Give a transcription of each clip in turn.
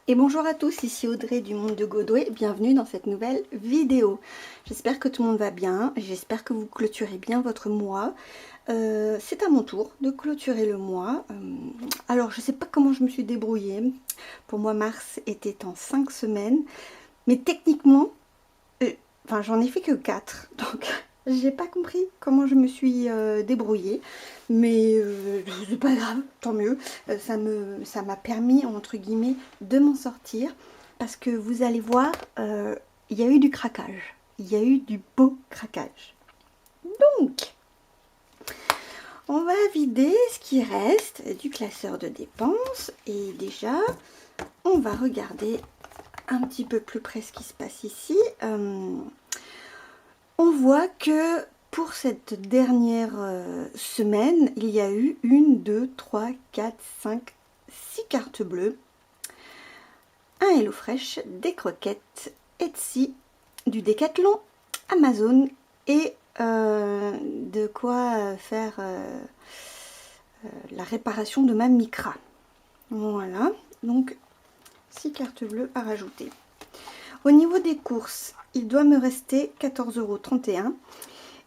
Et bonjour à tous, ici Audrey du monde de Godway, bienvenue dans cette nouvelle vidéo. J'espère que tout le monde va bien, j'espère que vous clôturez bien votre mois. C'est à mon tour de clôturer le mois. Alors je ne sais pas comment je me suis débrouillée, pour moi mars était en 5 semaines, mais techniquement, j'en ai fait que 4, donc j'ai pas compris comment je me suis débrouillée, mais c'est pas grave, tant mieux. Ça m'a permis, entre guillemets, de m'en sortir, parce que vous allez voir, il y a eu du craquage, il y a eu du beau craquage. Donc, on va vider ce qui reste du classeur de dépenses, et déjà, on va regarder un petit peu plus près ce qui se passe ici. On voit que pour cette dernière semaine, il y a eu 1, 2, 3, 4, 5, 6 cartes bleues, un HelloFresh, des croquettes, Etsy, du Decathlon, Amazon et de quoi faire la réparation de ma Micra. Voilà, donc 6 cartes bleues à rajouter. Au niveau des courses, il doit me rester 14,31 €.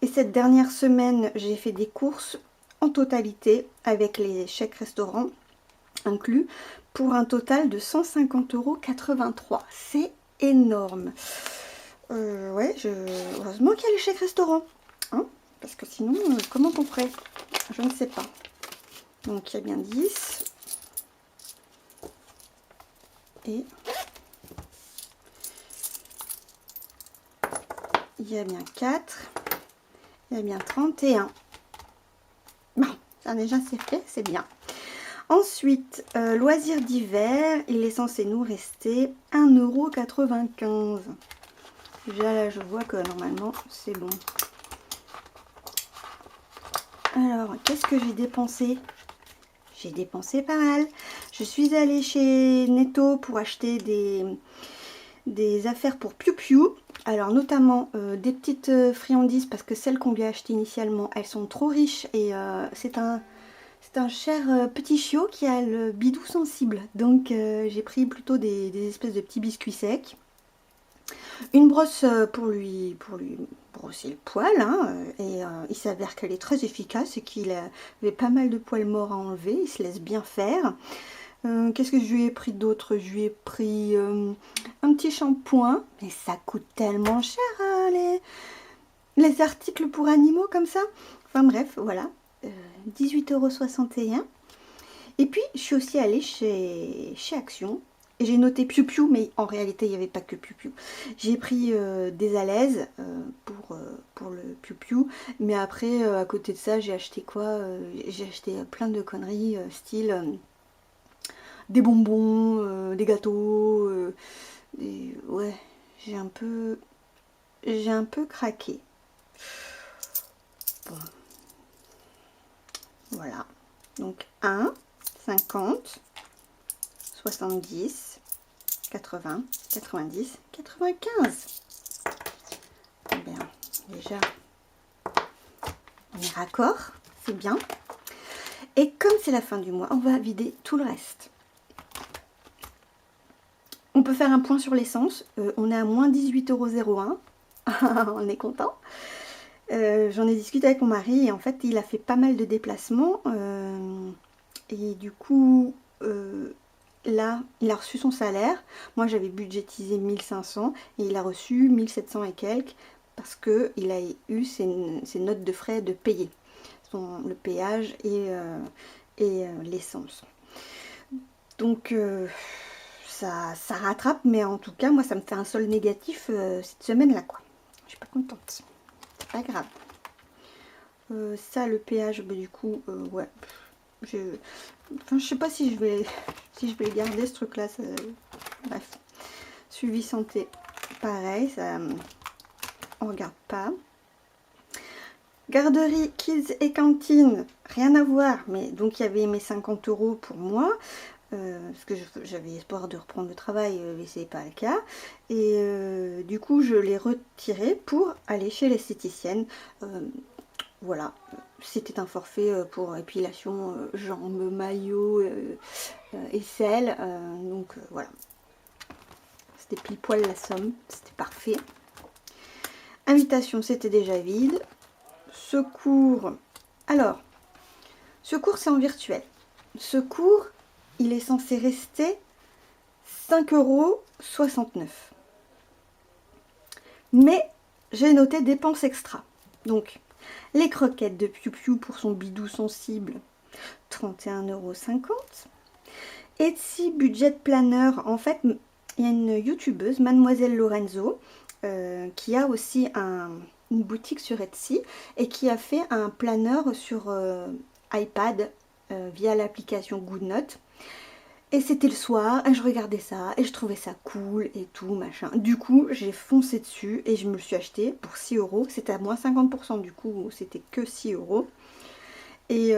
Et cette dernière semaine, j'ai fait des courses en totalité avec les chèques restaurants inclus pour un total de 150,83 €. C'est énorme. Ouais, heureusement qu'il y a les chèques restaurants. Hein, parce que sinon, comment on ferait? Je ne sais pas. Donc, il y a bien 10. Et il y a bien 4. Il y a bien 31. Bon, ça déjà c'est fait, c'est bien. Ensuite, loisirs d'hiver, il est censé nous rester 1,95 €. Déjà là, je vois que normalement, c'est bon. Alors, qu'est-ce que j'ai dépensé? J'ai dépensé pas mal. Je suis allée chez Netto pour acheter des affaires pour Piu Piu. Alors notamment des petites friandises, parce que celles qu'on lui a achetées initialement, elles sont trop riches et c'est un cher petit chiot qui a le bidou sensible. Donc j'ai pris plutôt des espèces de petits biscuits secs. Une brosse pour lui brosser le poil, hein, et il s'avère qu'elle est très efficace et qu'il avait pas mal de poils morts à enlever, il se laisse bien faire. Qu'est-ce que je lui ai pris d'autre? Je lui ai pris un petit shampoing, mais ça coûte tellement cher les articles pour animaux comme ça. Enfin bref, voilà, 18,61 €. Et puis je suis aussi allée chez Action et j'ai noté Piu Piu, mais en réalité il n'y avait pas que Piu Piu. J'ai pris des alaises pour le Piu Piu, mais après à côté de ça j'ai acheté quoi? J'ai acheté plein de conneries style des bonbons, des gâteaux, ouais, j'ai un peu craqué. Bon. Voilà, donc 1, 50, 70, 80, 90, 95. Bien, déjà, on est raccord, c'est bien. Et comme c'est la fin du mois, on va vider tout le reste. On peut faire un point sur l'essence. On est à moins 18,01 €. On est content. J'en ai discuté avec mon mari et en fait il a fait pas mal de déplacements et du coup là il a reçu son salaire. Moi j'avais budgétisé 1500 et il a reçu 1700 et quelques parce que il a eu ses notes de frais de payer, le péage et l'essence. Donc ça rattrape, mais en tout cas moi ça me fait un solde négatif cette semaine là quoi. Je suis pas contente. Pas grave. Ça le péage, bah, du coup ouais, je sais pas si je vais garder ce truc là. Bref, suivi santé pareil, ça on regarde pas. Garderie, kids et cantine, rien à voir, mais donc il y avait mes 50 € pour moi. Parce que j'avais espoir de reprendre le travail, mais c'est pas le cas. Et du coup, je l'ai retiré pour aller chez l'esthéticienne. voilà, c'était un forfait pour épilation, jambes, maillot, aisselle, donc voilà. C'était pile poil la somme, c'était parfait. Invitation, c'était déjà vide. Secours, alors, secours c'est en virtuel. Secours, il est censé rester 5,69 €. Mais j'ai noté dépenses extra. Donc, les croquettes de Piu Piu pour son bidou sensible, 31,50 €. Etsy Budget Planner, en fait, il y a une youtubeuse, Mademoiselle Lorenzo, qui a aussi une boutique sur Etsy et qui a fait un planner sur iPad via l'application GoodNote. Et c'était le soir, et je regardais ça, et je trouvais ça cool, et tout, machin. Du coup, j'ai foncé dessus, et je me le suis acheté pour 6 €. C'était à moins 50%, du coup, c'était que 6 €. Et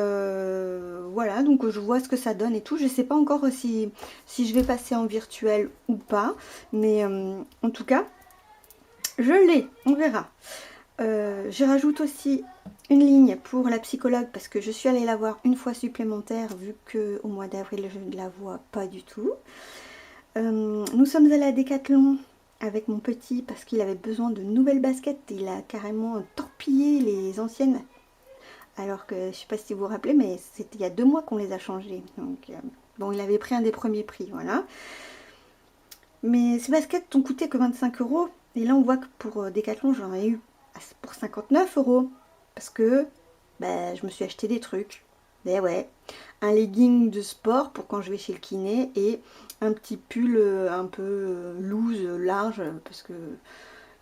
voilà, donc je vois ce que ça donne et tout. Je sais pas encore si je vais passer en virtuel ou pas. Mais en tout cas, je l'ai, on verra. Je rajoute aussi une ligne pour la psychologue parce que je suis allée la voir une fois supplémentaire vu qu'au mois d'avril je ne la vois pas du tout. Nous sommes allés à Decathlon avec mon petit parce qu'il avait besoin de nouvelles baskets. Il a carrément torpillé les anciennes. Alors que je ne sais pas si vous vous rappelez, mais c'était il y a 2 mois qu'on les a changées. Donc bon, il avait pris un des premiers prix, voilà. Mais ces baskets n'ont coûté que 25 €. Et là, on voit que pour Decathlon, j'en ai eu pour 59 €. Parce que bah, je me suis acheté des trucs. Et ouais, un legging de sport pour quand je vais chez le kiné et un petit pull un peu loose, large, parce que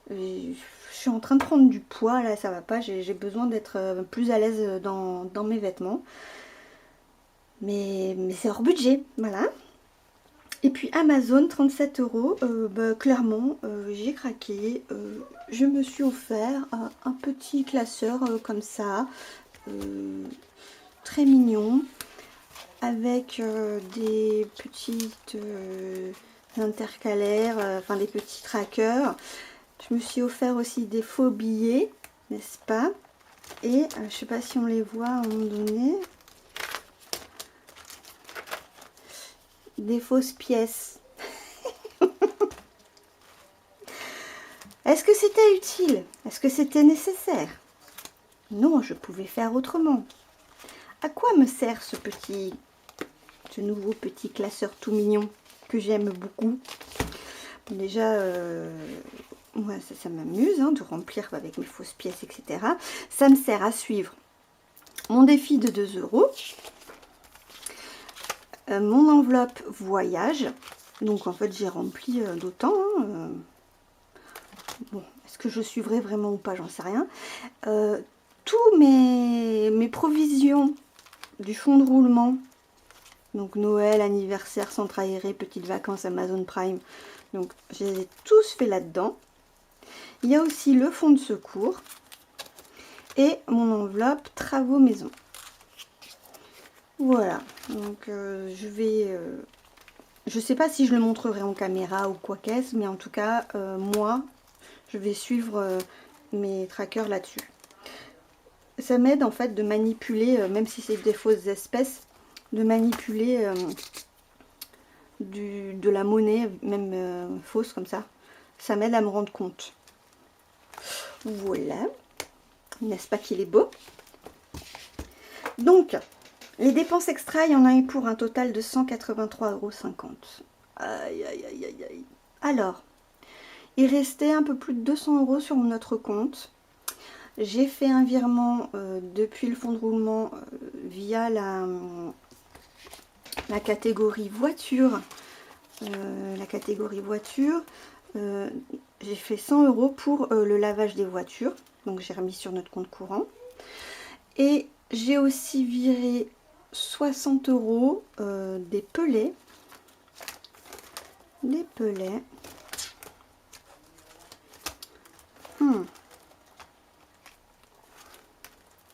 je suis en train de prendre du poids, là ça va pas, j'ai besoin d'être plus à l'aise dans mes vêtements. Mais c'est hors budget, voilà. Et puis Amazon, 37 €, bah, clairement j'ai craqué. Je me suis offert un petit classeur comme ça, très mignon, avec des petites intercalaires, enfin des petits trackers. Je me suis offert aussi des faux billets, n'est-ce pas? Et je sais pas si on les voit à un moment donné. Des fausses pièces. Est-ce que c'était utile? Est-ce que c'était nécessaire? Non, je pouvais faire autrement. À quoi me sert ce nouveau petit classeur tout mignon que j'aime beaucoup? Déjà, moi, ça m'amuse de remplir avec mes fausses pièces, etc. Ça me sert à suivre mon défi de 2 €, mon enveloppe voyage. Donc en fait, j'ai rempli d'autant. Bon, est-ce que je suivrai vraiment ou pas, j'en sais rien. Tous mes provisions du fonds de roulement, donc Noël, anniversaire, centre aéré, petites vacances, Amazon Prime, donc je les ai tous fait là-dedans. Il y a aussi le fonds de secours et mon enveloppe travaux maison. Voilà, donc je sais pas si je le montrerai en caméra ou quoi qu'est-ce, mais en tout cas, moi, je vais suivre mes trackers là-dessus. Ça m'aide en fait de manipuler, même si c'est des fausses espèces, de manipuler de la monnaie, même fausse comme ça. Ça m'aide à me rendre compte. Voilà, n'est-ce pas qu'il est beau? Donc, les dépenses extra, il y en a eu pour un total de 183,50 €. Aïe, aïe, aïe, aïe, aïe. Alors, il restait un peu plus de 200 € sur notre compte. J'ai fait un virement depuis le fonds de roulement via la catégorie voiture. J'ai fait 100 € pour le lavage des voitures. Donc j'ai remis sur notre compte courant. Et j'ai aussi viré 60 € des pelets. Des pelets.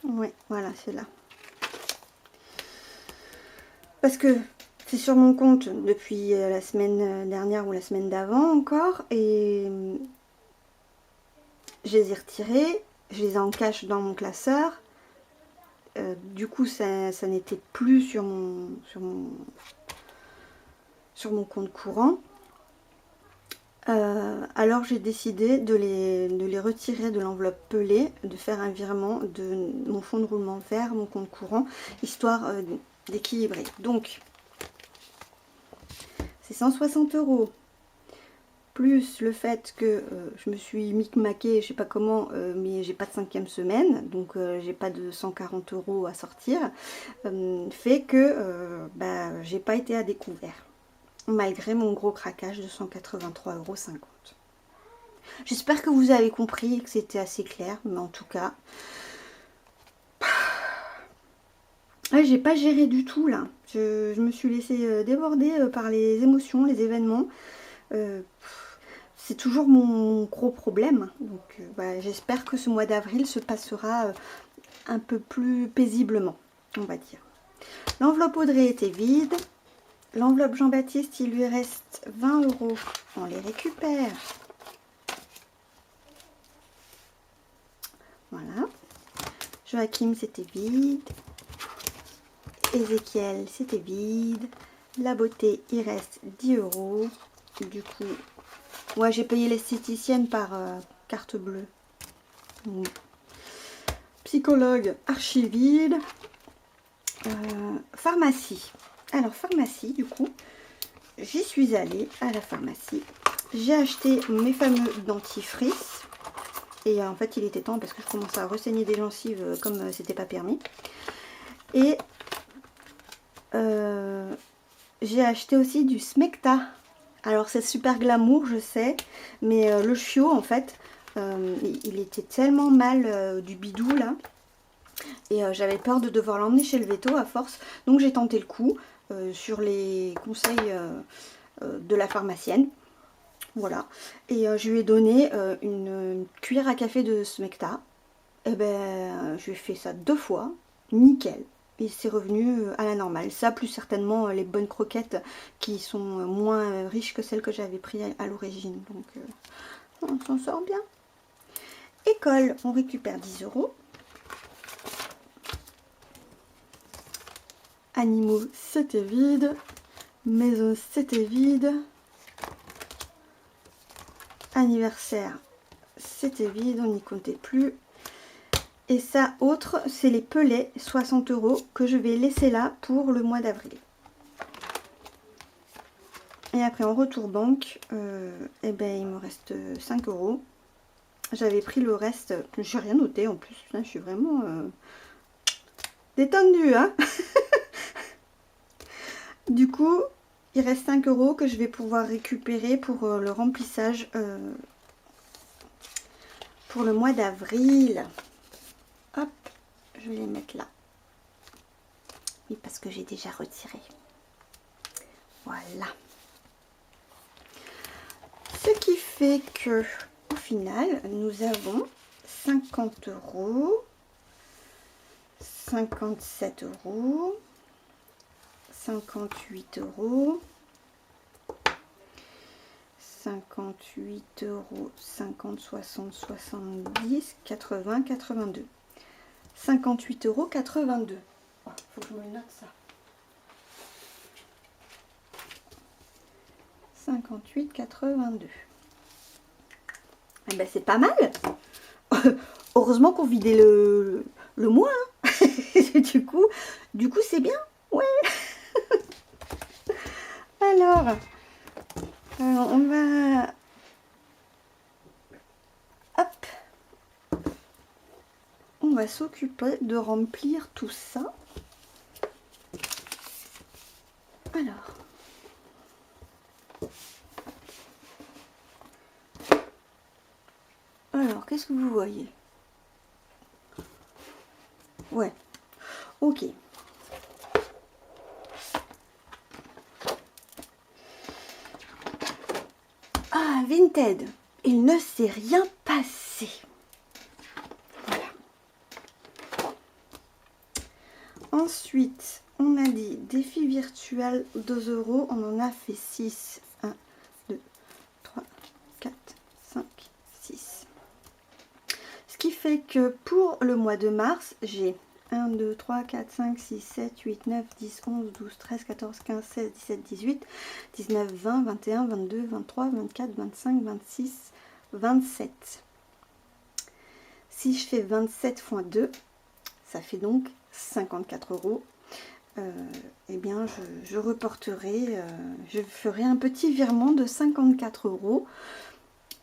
Oui, voilà, c'est là. Parce que c'est sur mon compte depuis la semaine dernière ou la semaine d'avant encore. Et je les ai retirés. Je les ai en cache dans mon classeur. du coup ça n'était plus sur mon compte courant. Alors j'ai décidé de les retirer de l'enveloppe pelée, de faire un virement de mon fonds de roulement vers mon compte courant, histoire d'équilibrer. Donc c'est 160 € plus le fait que je me suis micmaquée, je sais pas comment, mais j'ai pas de 5e semaine, donc j'ai pas de 140 € à sortir, fait que j'ai pas été à découvert, malgré mon gros craquage de 183,50 €. J'espère que vous avez compris et que c'était assez clair, mais en tout cas, ouais, j'ai pas géré du tout là. Je me suis laissée déborder par les émotions, les événements. C'est toujours mon gros problème. Donc j'espère que ce mois d'avril se passera un peu plus paisiblement, on va dire. L'enveloppe Audrey était vide. L'enveloppe Jean-Baptiste, il lui reste 20 €. On les récupère. Voilà. Joachim, c'était vide. Ézéchiel, c'était vide. La beauté, il reste 10 €. Du coup, ouais, j'ai payé l'esthéticienne par carte bleue. Psychologue, archi vide. Pharmacie. Alors, pharmacie, du coup, j'y suis allée à la pharmacie. J'ai acheté mes fameux dentifrice. Et en fait, il était temps parce que je commençais à ressaigner des gencives comme c'était pas permis. Et j'ai acheté aussi du Smecta. Alors, c'est super glamour, je sais. Mais le chiot, en fait, il était tellement mal du bidou, là. Et j'avais peur de devoir l'emmener chez le veto à force. Donc, j'ai tenté le coup sur les conseils de la pharmacienne. Voilà, et je lui ai donné une cuillère à café de Smecta. Et ben, je lui ai fait ça 2 fois, nickel. Et c'est revenu à la normale. Ça, plus certainement les bonnes croquettes qui sont moins riches que celles que j'avais prises à l'origine. Donc, on s'en sort bien. École, on récupère 10 €. Animaux, c'était vide. Maison, c'était vide. Anniversaire, c'était vide, on n'y comptait plus. Et ça, autre, c'est les pelets, 60 € que je vais laisser là pour le mois d'avril. Et après, en retour banque, eh ben, il me reste 5 €. J'avais pris le reste, j'ai rien noté en plus, je suis vraiment détendue, hein. Du coup, il reste 5 € que je vais pouvoir récupérer pour le remplissage pour le mois d'avril. Hop, je vais les mettre là. Oui, parce que j'ai déjà retiré. Voilà. Ce qui fait que, au final, nous avons 50 €, 57 €, 58 €, 58 €, 50, 60, 70, 80, 82. 58 €, 82. Oh, faut que je me note ça. 58, 82. Eh ben, c'est pas mal. Heureusement qu'on vidait le mois. Hein. du coup, c'est bien. Ouais. Alors, on va... Hop. On va s'occuper de remplir tout ça. Alors, qu'est-ce que vous voyez? Ouais. Ok. Ah, Vinted. Il ne s'est rien passé. Voilà. Ensuite, on a dit défi virtuel 2 €. On en a fait 6. 1, 2, 3, 4, 5, 6. Ce qui fait que pour le mois de mars, j'ai 1, 2, 3, 4, 5, 6, 7, 8, 9, 10, 11, 12, 13, 14, 15, 16, 17, 18, 19, 20, 21, 22, 23, 24, 25, 26, 27. Si je fais 27 x 2, ça fait donc 54 €. Eh bien, je reporterai, je ferai un petit virement de 54 €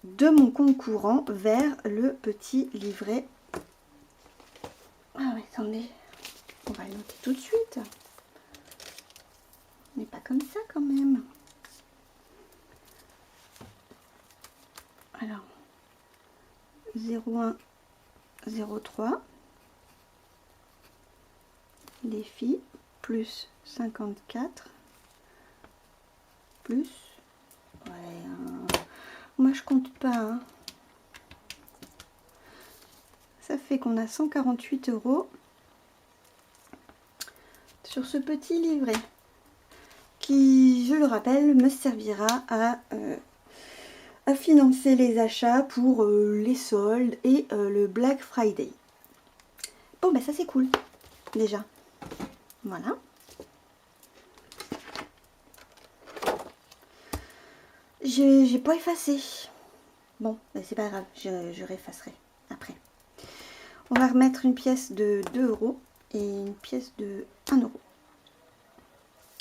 de mon compte courant vers le petit livret. Ah oui, attendez, on va le noter tout de suite. Mais pas comme ça quand même. Alors, 01 03 les filles plus 54 plus moi je compte pas hein. Ça fait qu'on a 148 € sur ce petit livret qui, je le rappelle, me servira à financer les achats pour les soldes et le Black Friday. Bon ben ça c'est cool déjà. Voilà. J'ai pas effacé. Bon, ben c'est pas grave, je réeffacerai après. On va remettre une pièce de 2 € et une pièce de 1 €.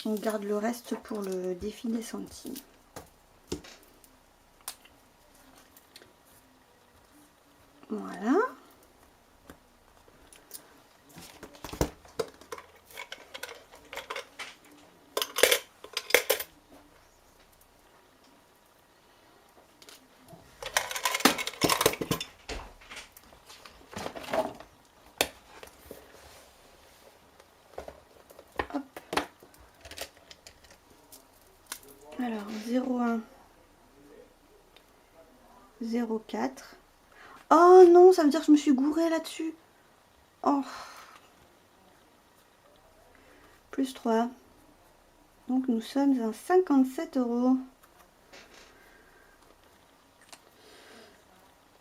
On garde le reste pour le défi des centimes. Voilà. Alors, 01 04. Oh non, ça veut dire que je me suis gourée là-dessus. Oh. Plus 3. Donc nous sommes à 57 €.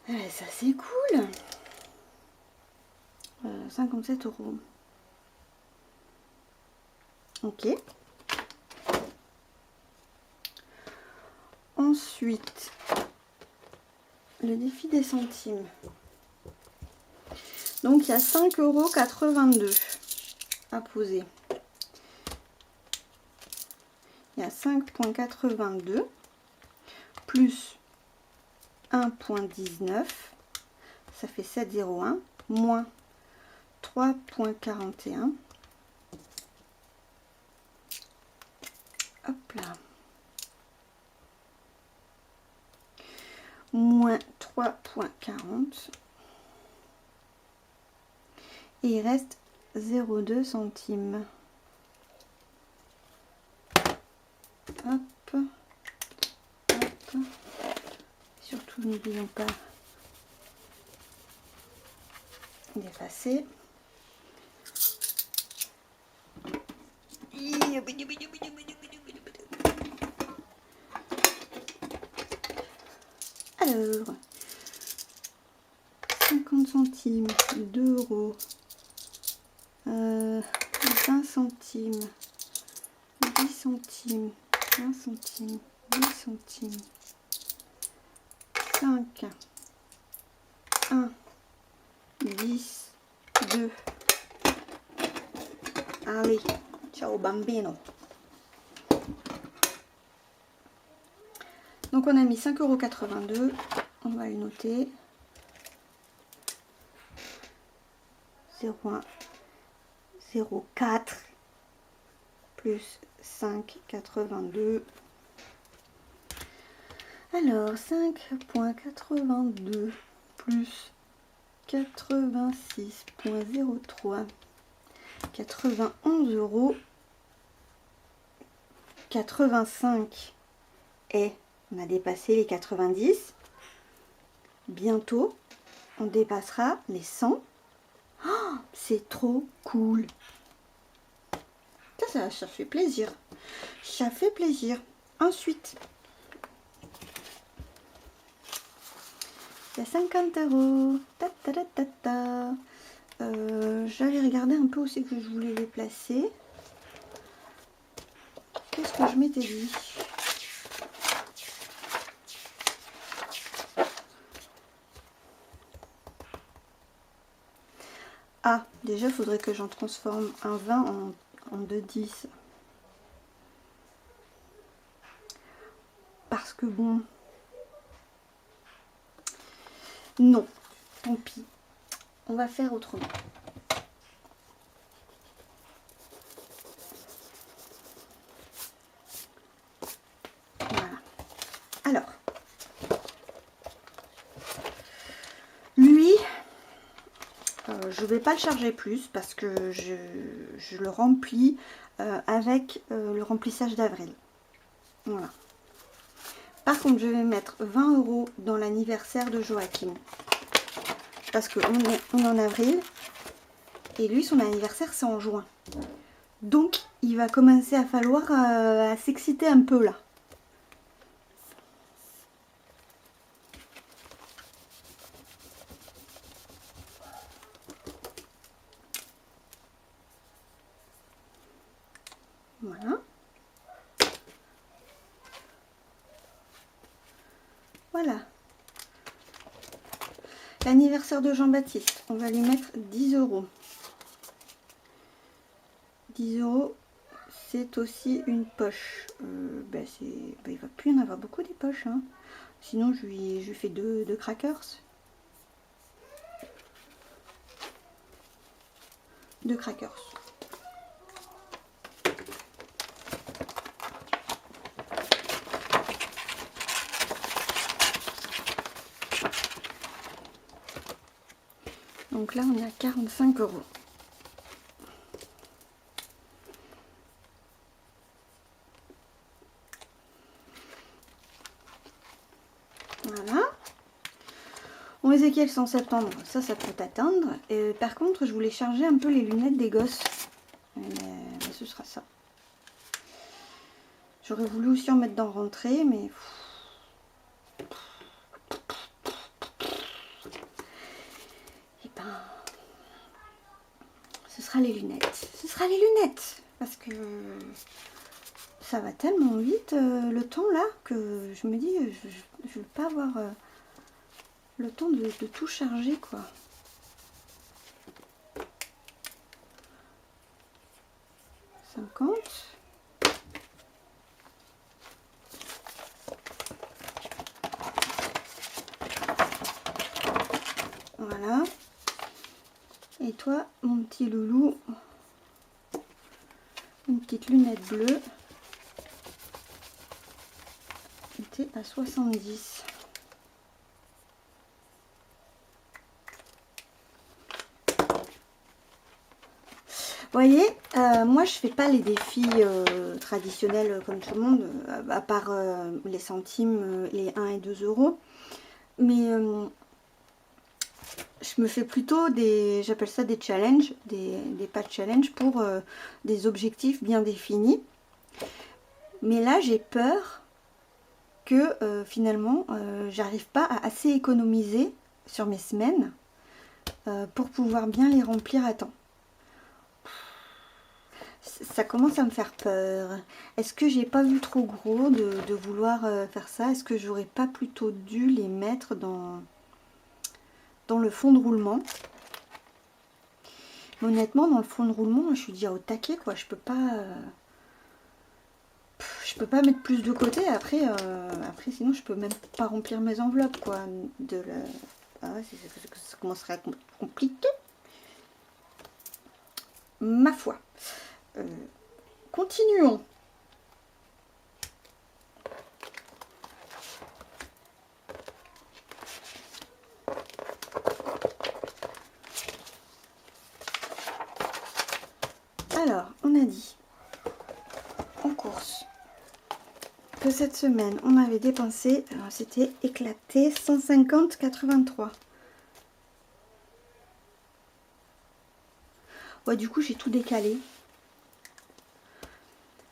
Ça c'est cool. 57 €. Ok. Ensuite, le défi des centimes. Donc il y a 5,82 € à poser. Il y a 5,82 plus 1,19, ça fait 7,01 moins 3,41. Hop là. Moins 3,40. Et il reste 0,2 centimes. Hop. Hop. Surtout, n'oublions pas d'effacer. Alors, 50 centimes, 2 €, 20 centimes, 10 centimes, 20 centimes, 10 centimes, 5, 1, 10, 2. Allez, ciao bambino. Donc on a mis 5,82 €, on va le noter. 0,1 0,4 plus 5,82. Alors 5,82 plus 86,03, 91,85 €. Et on a dépassé les 90. Bientôt, on dépassera les 100. Oh, c'est trop cool. Ça fait plaisir. Ça fait plaisir. Ensuite, il y a 50 €. Ta, ta, ta, ta, ta. j'avais regardé un peu où c'est que je voulais les placer. Qu'est-ce que je m'étais dit? Ah, déjà, il faudrait que j'en transforme un 20 en 2,10. Parce que bon... Non, tant pis. On va faire autrement. Voilà. Alors, lui, je ne vais pas le charger plus parce que je le remplis avec le remplissage d'avril. Voilà. Par contre, je vais mettre 20 € dans l'anniversaire de Joachim. Parce qu'on est en avril. Et lui, son anniversaire, c'est en juin. Donc, il va commencer à falloir à s'exciter un peu là. Voilà. Voilà. L'anniversaire de Jean-Baptiste, on va lui mettre 10 €. 10 €, c'est aussi une poche. Il va plus y en avoir beaucoup des poches. Hein. Sinon, je lui fais deux crackers. 2 crackers. Donc là, on est à 45 €. Voilà. Bon, Ézéchiel, c'est en septembre, ça peut attendre. Et, par contre, je voulais charger un peu les lunettes des gosses. Mais ce sera ça. J'aurais voulu aussi en mettre dans rentrée, mais... Et ben... Ce sera les lunettes. Ce sera les lunettes. Parce que... ça va tellement vite le temps là, que je me dis, je ne veux pas avoir... le temps de tout charger quoi. Voilà. Et toi, mon petit loulou, une petite lunette bleue. Était à 70. Vous voyez, moi je fais pas les défis traditionnels comme tout le monde, à part les centimes, les 1 et 2 €. Mais je me fais plutôt des, j'appelle ça des challenges, des pas de challenge pour des objectifs bien définis. Mais là j'ai peur que finalement j'arrive pas à assez économiser sur mes semaines pour pouvoir bien les remplir à temps. Ça commence à me faire peur. Est-ce que j'ai pas vu trop gros de vouloir faire ça? Est-ce que j'aurais pas plutôt dû les mettre dans le fond de roulement? Mais honnêtement, dans le fond de roulement, je suis déjà au taquet quoi. Je peux pas mettre plus de côté. Après sinon je peux même pas remplir mes enveloppes quoi. Ah ouais, ça commencerait à être compliqué. Ma foi. Continuons. Alors, on a dit en course que cette semaine, on avait dépensé, c'était éclaté, 150,83. Ouais, du coup, j'ai tout décalé.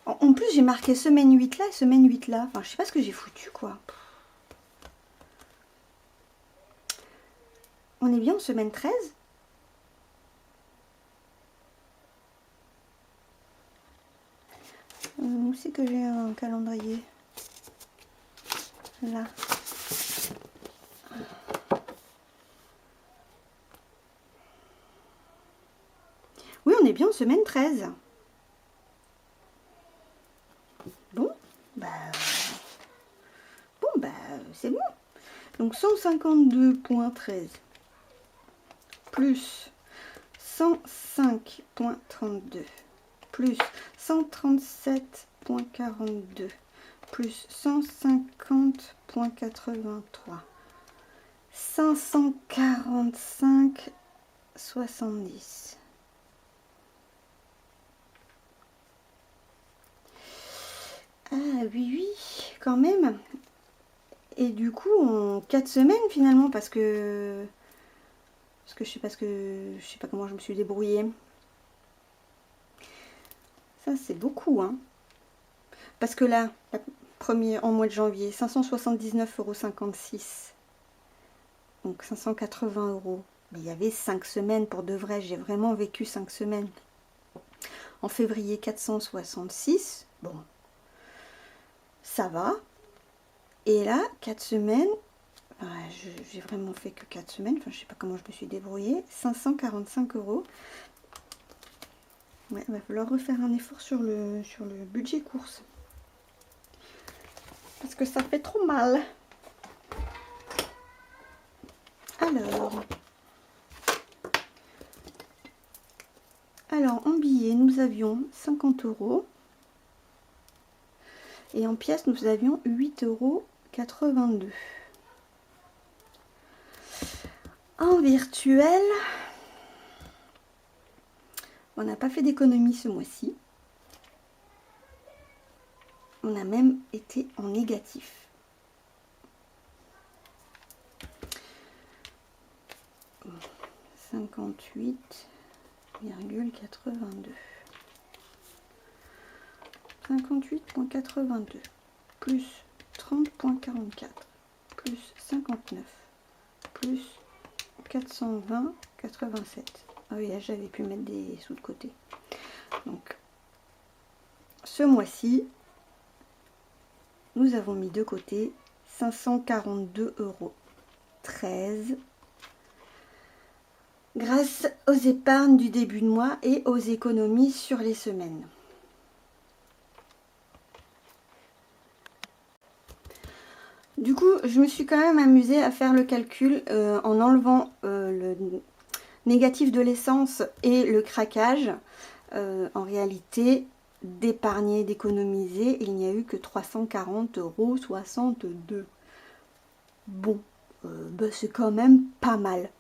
En plus, j'ai marqué semaine 8 là et semaine 8 là. Enfin, je sais pas ce que j'ai foutu, quoi. On est bien en semaine 13. Où c'est que j'ai un calendrier? Là. Oui, on est bien en semaine 13. Bon, bah c'est bon. Donc 152,13 plus 105,32 plus 137,42 plus 150,83 545,70. Ah oui, quand même. Et du coup, en 4 semaines finalement, parce que je sais pas comment je me suis débrouillée. Ça c'est beaucoup, hein. Parce que là, la première en mois de janvier, 579,56 €. Donc 580 €. Mais il y avait 5 semaines pour de vrai, j'ai vraiment vécu 5 semaines. En février, 466. Bon, ça va. Et là, 4 semaines, j'ai vraiment fait que 4 semaines, enfin je sais pas comment je me suis débrouillée, 545 €. Ouais, il va falloir refaire un effort sur le budget course. Parce que ça fait trop mal. Alors en billets, nous avions 50 €. Et en pièces, nous avions 8,82 €. En virtuel, on n'a pas fait d'économie ce mois-ci. On a même été en négatif. « 58,82 ». 58,82 plus 30,44 plus 59 plus 420,87. Ah oui, là j'avais pu mettre des sous de côté. Donc ce mois-ci, nous avons mis de côté 542,13 € grâce aux épargnes du début de mois et aux économies sur les semaines. Du coup, je me suis quand même amusée à faire le calcul en enlevant le négatif de l'essence et le craquage. En réalité, d'épargner, d'économiser, il n'y a eu que 340,62 €. Bon, c'est quand même pas mal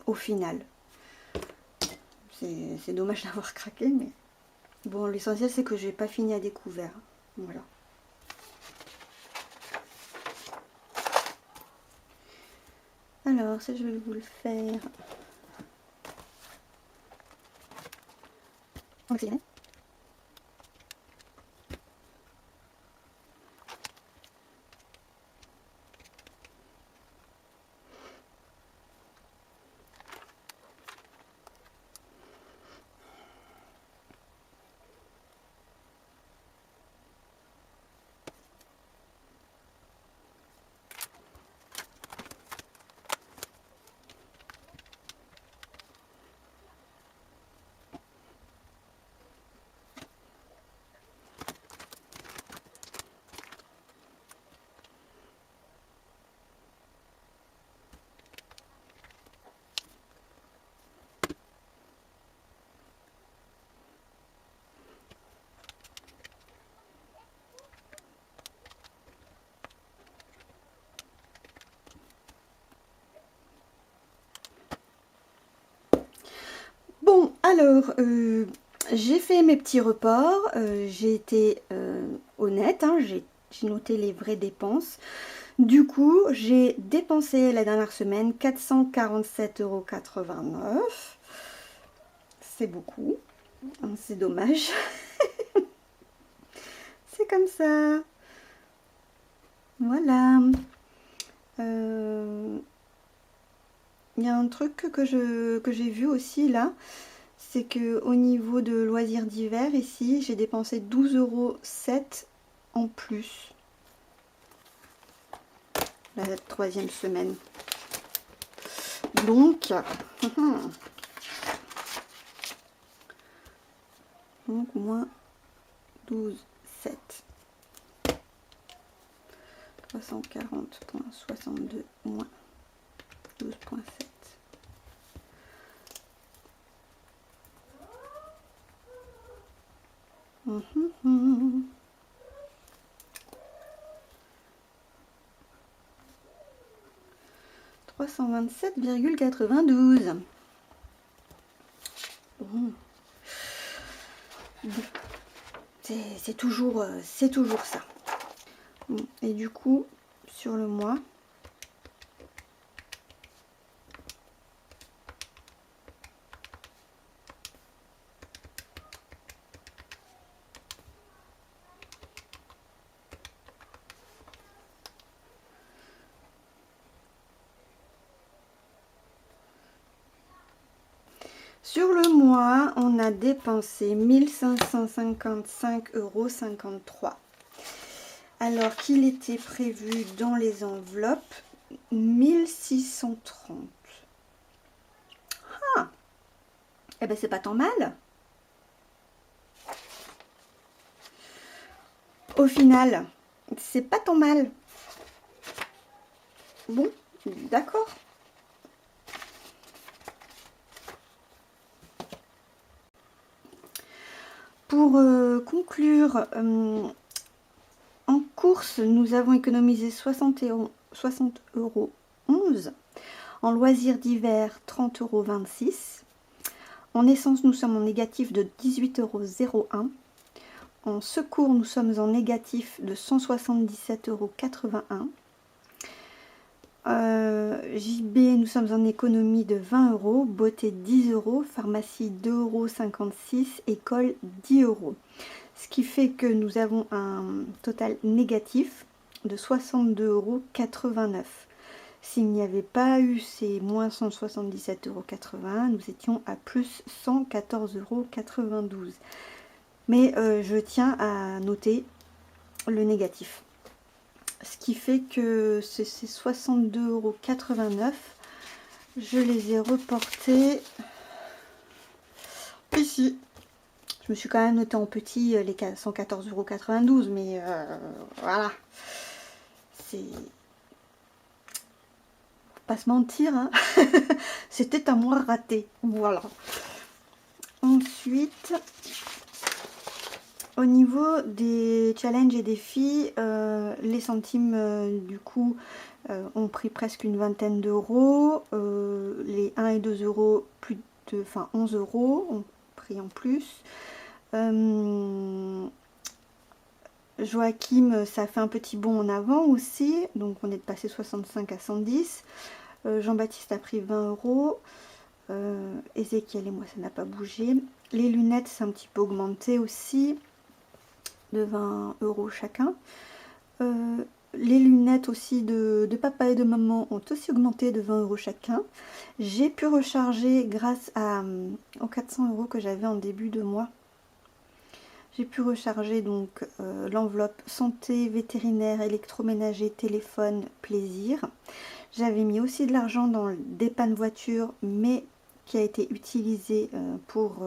au final. C'est dommage d'avoir craqué, mais bon, l'essentiel c'est que j'ai pas fini à découvert. Voilà. Alors, ça je vais vous le faire. On va accélérer. Bon, alors, j'ai fait mes petits reports, j'ai été honnête, hein, j'ai noté les vraies dépenses. Du coup, j'ai dépensé la dernière semaine 447,89 €. C'est beaucoup, hein, c'est dommage. C'est comme ça. Voilà. Il y a un truc que j'ai vu aussi là, c'est que au niveau de loisirs d'hiver, ici, j'ai dépensé 12,07 € en plus. La 3e semaine. Donc, donc moins 12,7. 340,62 moins 12,7. 327,92. Bon. C'est toujours ça. Bon. Et du coup, sur le mois, on a dépensé 1555,53 €. Alors qu'il était prévu dans les enveloppes 1630. Ah, eh ben c'est pas tant mal. Au final, c'est pas tant mal. Bon, d'accord. Pour conclure, en course, nous avons économisé 60,11 €. En loisirs d'hiver, 30,26 €. En essence, nous sommes en négatif de 18,01 €. En secours, nous sommes en négatif de 177,81 €. JB, nous sommes en économie de 20 €. Beauté, 10 €. Pharmacie, 2,56 €. École, 10 €. Ce qui fait que nous avons un total négatif de 62,89 €. S'il n'y avait pas eu ces moins 177,81 €, nous étions à plus 114,92 €. Mais je tiens à noter le négatif. Ce qui fait que ces 62,89 €, je les ai reportés ici. Je me suis quand même noté en petit les 114,92 €, mais voilà. C'est... pas se mentir, hein. C'était un mois raté. Voilà. Ensuite, au niveau des challenges et défis, les centimes du coup ont pris presque une vingtaine d'euros. Les 1 et 2 € plus de, enfin 11 € ont pris en plus. Joachim, ça fait un petit bond en avant aussi, donc on est passé 65 à 110. Jean-Baptiste a pris 20 €. Ézéchiel et moi, ça n'a pas bougé. Les lunettes, c'est un petit peu augmenté aussi, de 20 € chacun. Les lunettes aussi de papa et de maman ont aussi augmenté de 20 € chacun. J'ai pu recharger grâce aux 400 € que j'avais en début de mois. J'ai pu recharger donc l'enveloppe santé, vétérinaire, électroménager, téléphone, plaisir. J'avais mis aussi de l'argent dans des pannes voitures, mais qui a été utilisé pour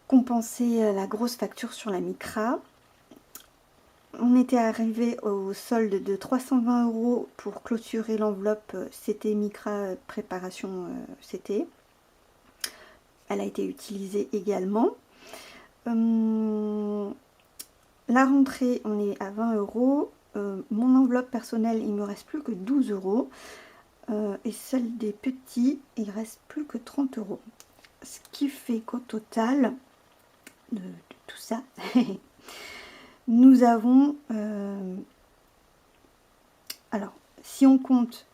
compenser la grosse facture sur la Micra. On était arrivé au solde de 320 € pour clôturer l'enveloppe. C'était Micra préparation, c'était. Elle a été utilisée également. La rentrée, on est à 20 €. Mon enveloppe personnelle, il me reste plus que 12 €. Et celle des petits, il reste plus que 30 €. Ce qui fait qu'au total de tout ça, nous avons, alors si on compte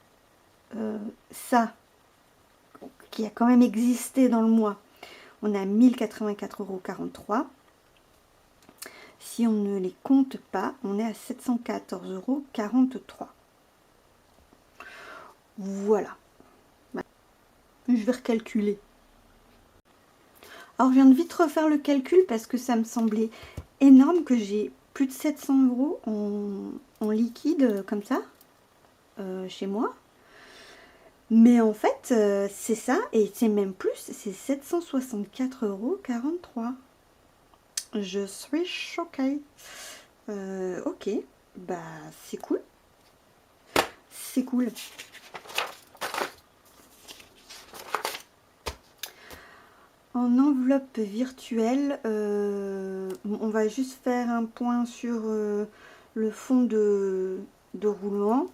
ça, qui a quand même existé dans le mois, on a 1084,43 €. Si on ne les compte pas, on est à 714,43 €. Voilà. Je vais recalculer. Alors je viens de vite refaire le calcul parce que ça me semblait énorme que j'ai plus de 700 € en liquide comme ça chez moi. Mais en fait c'est ça et c'est même plus, c'est 764,43 €. Je suis choquée. Ok, bah c'est cool. C'est cool. En enveloppe virtuelle, on va juste faire un point sur le fond de roulement.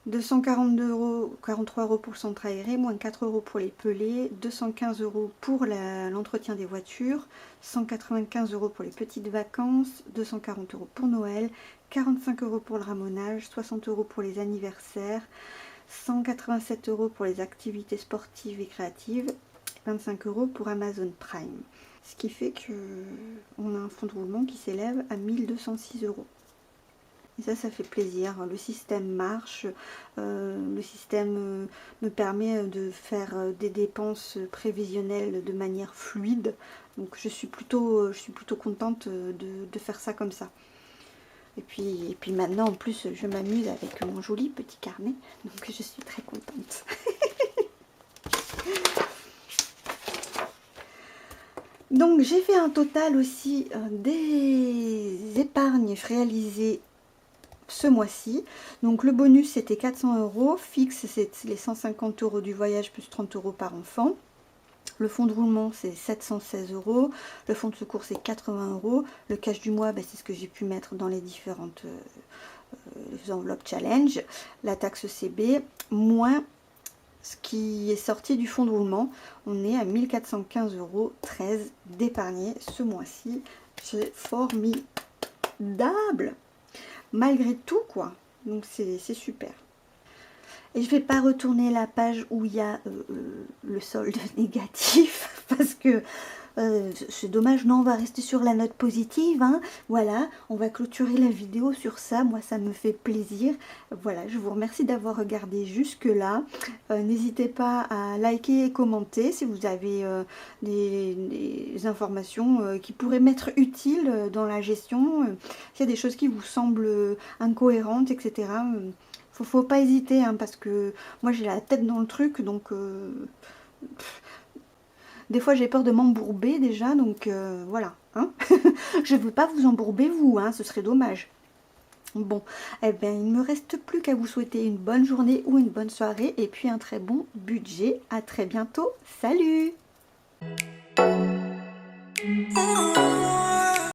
242,43 € pour le centre aéré, moins 4 € pour les pelés, 215 € pour l'entretien des voitures, 195 € pour les petites vacances, 240 € pour Noël, 45 € pour le ramonage, 60 € pour les anniversaires, 187 € pour les activités sportives et créatives, 25 € pour Amazon Prime. Ce qui fait que on a un fonds de roulement qui s'élève à 1206 €. Et ça fait plaisir. Le système marche, le système me permet de faire des dépenses prévisionnelles de manière fluide. Donc je suis plutôt contente de faire ça comme ça. Et puis maintenant en plus je m'amuse avec mon joli petit carnet. Donc je suis très contente. Donc j'ai fait un total aussi des épargnes réalisées ce mois-ci. Donc le bonus c'était 400 €, fixe c'est les 150 € du voyage plus 30 € par enfant. Le fonds de roulement c'est 716 €, le fonds de secours c'est 80 €, le cash du mois c'est ce que j'ai pu mettre dans les différentes enveloppes challenge, la taxe CB, moins ce qui est sorti du fonds de roulement. On est à 1415,13 € d'épargné ce mois-ci. C'est formidable malgré tout quoi, donc c'est super. Et je vais pas retourner la page où il y a le solde négatif parce que c'est dommage. Non, on va rester sur la note positive hein. Voilà, on va clôturer la vidéo sur ça, moi ça me fait plaisir. Voilà, je vous remercie d'avoir regardé jusque là. N'hésitez pas à liker et commenter si vous avez des informations qui pourraient m'être utiles dans la gestion, s'il y a des choses qui vous semblent incohérentes, etc. Faut pas hésiter hein, parce que moi j'ai la tête dans le truc, donc des fois j'ai peur de m'embourber déjà, donc voilà hein. Je veux pas vous embourber vous hein, ce serait dommage. Bon, eh bien il ne me reste plus qu'à vous souhaiter une bonne journée ou une bonne soirée et puis un très bon budget. À très bientôt, salut.